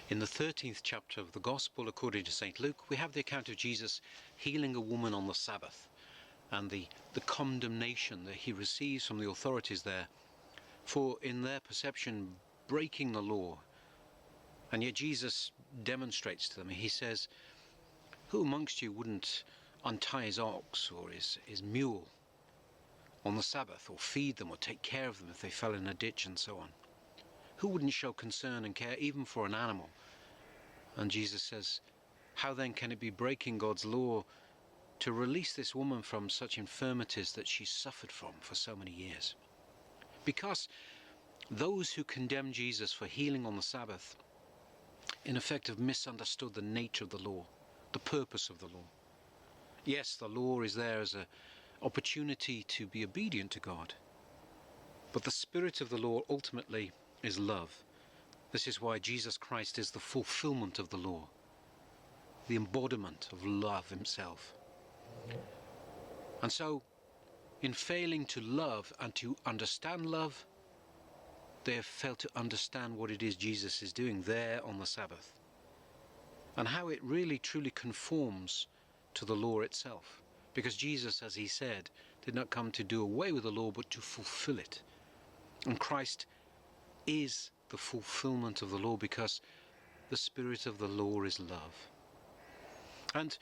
In the 13th chapter of the Gospel according to St. Luke, we have the account of Jesus healing a woman on the Sabbath and the condemnation that he receives from the authorities there for, in their perception, breaking the law. And yet Jesus demonstrates to them. He says, who amongst you wouldn't untie his ox or his mule on the Sabbath, or feed them or take care of them if they fell in a ditch and so on? Who wouldn't show concern and care even for an animal? And Jesus says, how then can it be breaking God's law to release this woman from such infirmities that she suffered from for so many years? Because those who condemn Jesus for healing on the Sabbath in effect have misunderstood the nature of the law, the purpose of the law. Yes, the law is there as an opportunity to be obedient to God, but the spirit of the law ultimately is love. This is why Jesus Christ is the fulfillment of the law, the embodiment of love himself. And so, in failing to love and to understand love, they have failed to understand what it is Jesus is doing there on the Sabbath, and how it really truly conforms to the law itself. Because Jesus, as he said, did not come to do away with the law, but to fulfill it. And Christ is the fulfillment of the law, because the spirit of the law is love. And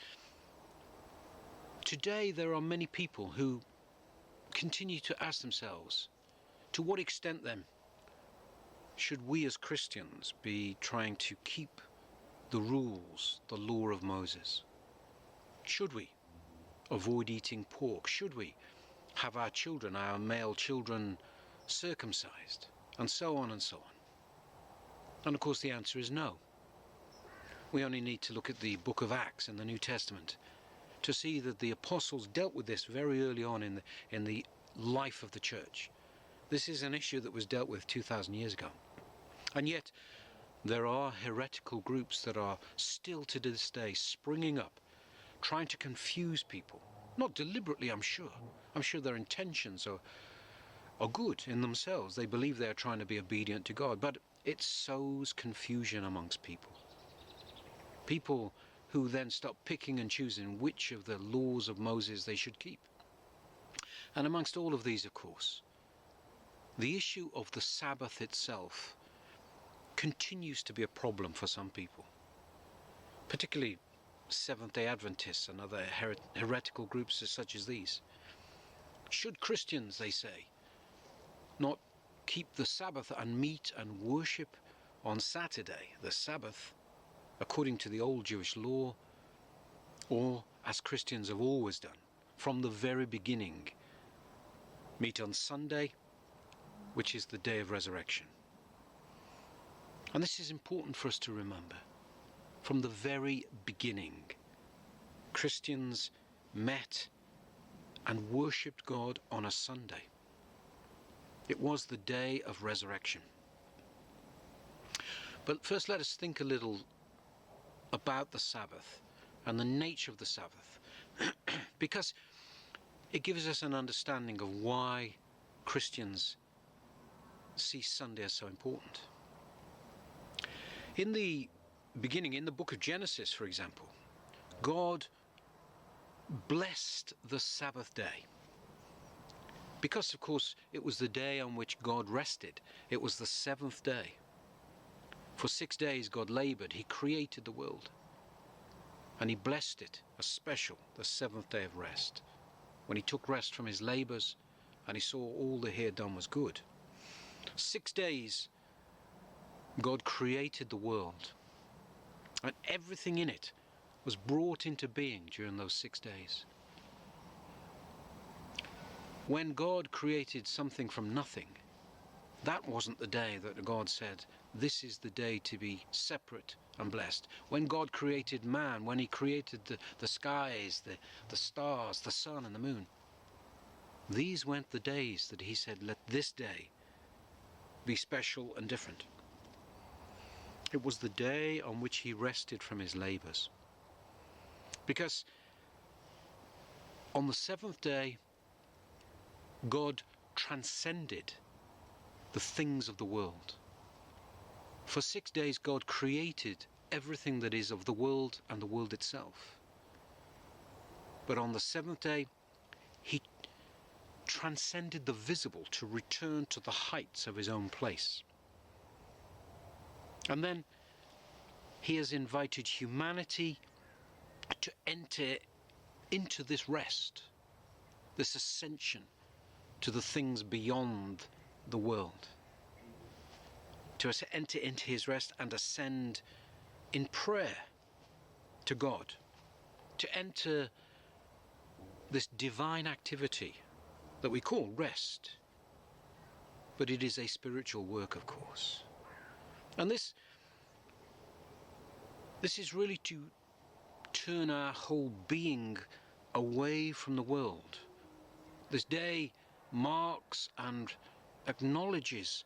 today there are many people who continue to ask themselves, to what extent then should we as Christians be trying to keep the rules, the law of Moses? Should we avoid eating pork? Should we have our children, our male children, circumcised? And so on and so on. And of course the answer is no. We only need to look at the book of Acts in the New Testament to see that the apostles dealt with this very early on in the life of the church. This is an issue that was dealt with 2,000 years ago. And yet there are heretical groups that are still to this day springing up, trying to confuse people. Not deliberately, I'm sure. I'm sure their intentions are good in themselves. They believe they're trying to be obedient to God, but it sows confusion amongst people. People who then start picking and choosing which of the laws of Moses they should keep. And amongst all of these, of course, the issue of the Sabbath itself continues to be a problem for some people, particularly Seventh-day Adventists and other heretical groups such as these. Should Christians, they say, not keep the Sabbath and meet and worship on Saturday, the Sabbath, according to the old Jewish law, or as Christians have always done from the very beginning, meet on Sunday, which is the day of resurrection? And this is important for us to remember. From the very beginning, Christians met and worshipped God on a Sunday. It was the day of resurrection. But first let us think a little about the Sabbath and the nature of the Sabbath, because it gives us an understanding of why Christians see Sunday as so important. In the beginning, in the book of Genesis, for example, God blessed the Sabbath day. Because, of course, it was the day on which God rested. It was the seventh day. For 6 days God labored. He created the world. And he blessed it, the seventh day of rest, when he took rest from his labors and he saw all that he had done was good. 6 days God created the world, and everything in it was brought into being during those 6 days. When God created something from nothing, that wasn't the day that God said, this is the day to be separate and blessed. When God created man, when he created the skies, the stars, the sun and the moon, these weren't the days that he said, let this day be special and different. It was the day on which he rested from his labors. Because on the seventh day, God transcended the things of the world. For 6 days God created everything that is of the world and the world itself. But on the 7th day, he transcended the visible to return to the heights of his own place. And then he has invited humanity to enter into this rest, this ascension to the things beyond the world. To enter into his rest and ascend in prayer to God. To enter this divine activity that we call rest. But it is a spiritual work, of course. And this is really to turn our whole being away from the world. This day marks and acknowledges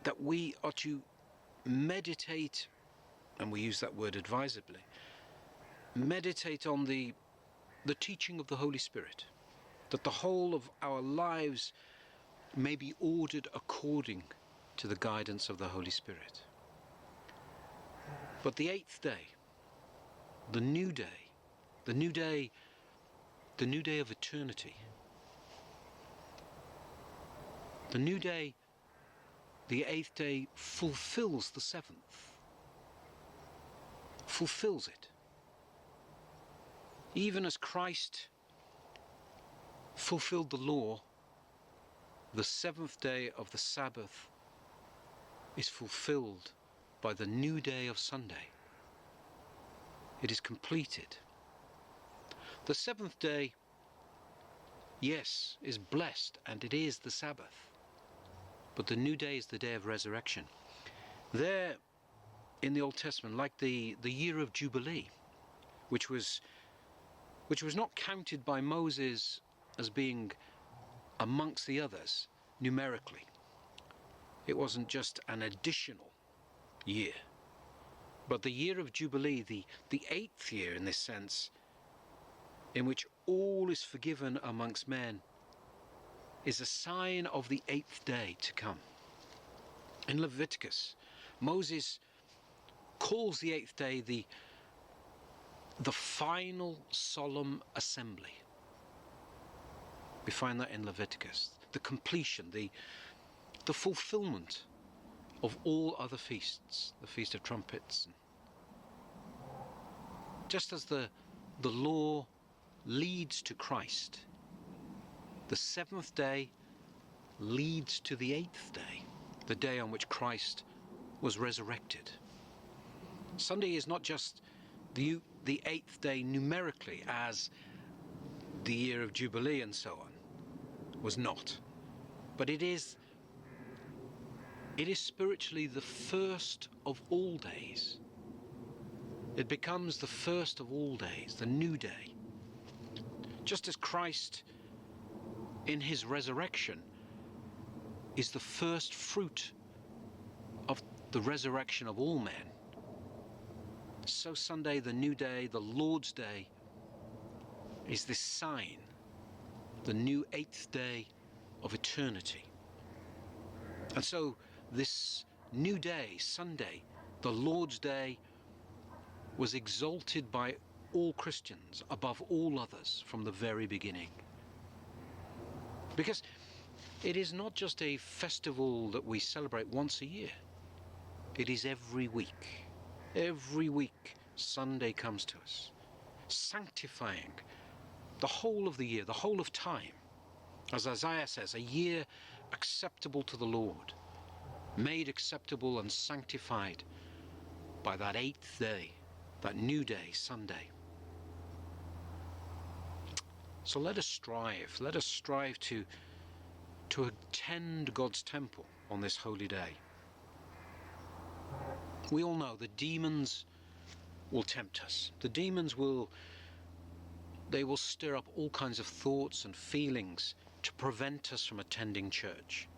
that we are to meditate, and we use that word advisedly, meditate on the teaching of the Holy Spirit, that the whole of our lives may be ordered according to the guidance of the Holy Spirit. But the 8th day, the new day, the new day of eternity, the new day, the 8th day fulfills the 7th, fulfills it. Even as Christ fulfilled the law, the 7th day of the Sabbath is fulfilled by the new day of Sunday. It is completed. The 7th day, yes, is blessed, and it is the Sabbath. But the new day is the day of resurrection. There, in the Old Testament, like the year of Jubilee, which was not counted by Moses as being amongst the others numerically. It wasn't just an additional year. But the year of Jubilee, the 8th year in this sense, in which all is forgiven amongst men, is a sign of the 8th day to come. In Leviticus, Moses calls the 8th day the final solemn assembly. We find that in Leviticus. The completion, the fulfillment of all other feasts, the Feast of Trumpets. Just as the law leads to Christ, the 7th day leads to the 8th day, the day on which Christ was resurrected. Sunday is not just the 8th day numerically, as the year of Jubilee and so on was not, but it is spiritually the first of all days. It becomes the first of all days, the new day. Just as Christ in his resurrection is the first fruit of the resurrection of all men, so Sunday, the new day, the Lord's Day, is this sign, the new 8th day of eternity. And so this new day, Sunday, the Lord's Day, was exalted by all Christians above all others from the very beginning. Because it is not just a festival that we celebrate once a year. It is every week. Every week, Sunday comes to us, sanctifying the whole of the year, the whole of time. As Isaiah says, a year acceptable to the Lord, made acceptable and sanctified by that 8th day, that new day, Sunday. So let us strive to attend God's temple on this holy day. We all know the demons will tempt us. The demons will stir up all kinds of thoughts and feelings to prevent us from attending church,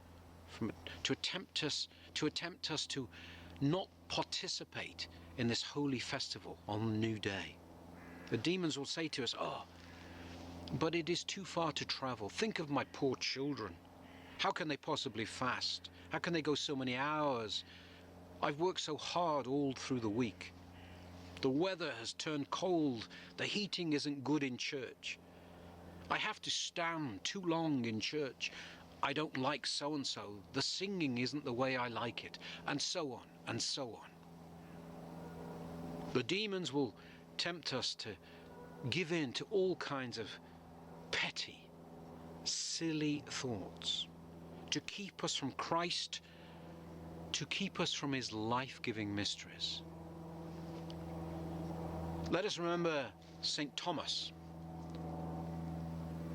to attempt us to not participate in this holy festival on the new day. The demons will say to us, "Oh, but it is too far to travel. Think of my poor children. How can they possibly fast? How can they go so many hours I've worked so hard all through the week. The weather has turned cold. The heating isn't good in church. I have to stand too long in church. I don't like so-and-so. The singing isn't the way I like it. And so on, and so on. The demons will tempt us to give in to all kinds of petty, silly thoughts, to keep us from Christ, to keep us from his life-giving mysteries. Let us remember St. Thomas.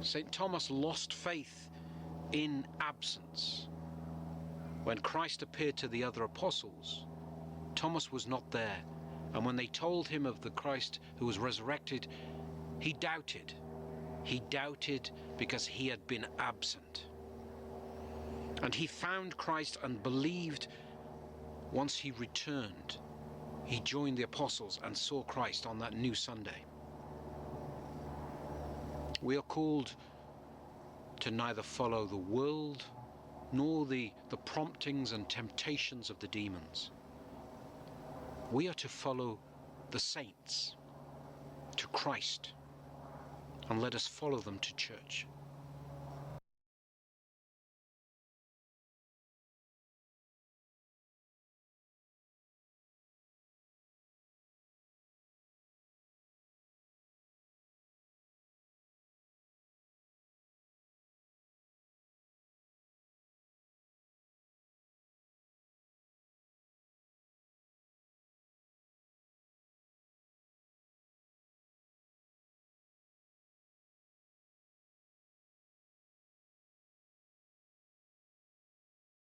St. Thomas lost faith in absence. When Christ appeared to the other apostles, Thomas was not there. And when they told him of the Christ who was resurrected, he doubted. He doubted because he had been absent. And he found Christ and believed once he returned. He joined the apostles and saw Christ on that new Sunday. We are called to neither follow the world nor the promptings and temptations of the demons. We are to follow the saints, to Christ, and let us follow them to church.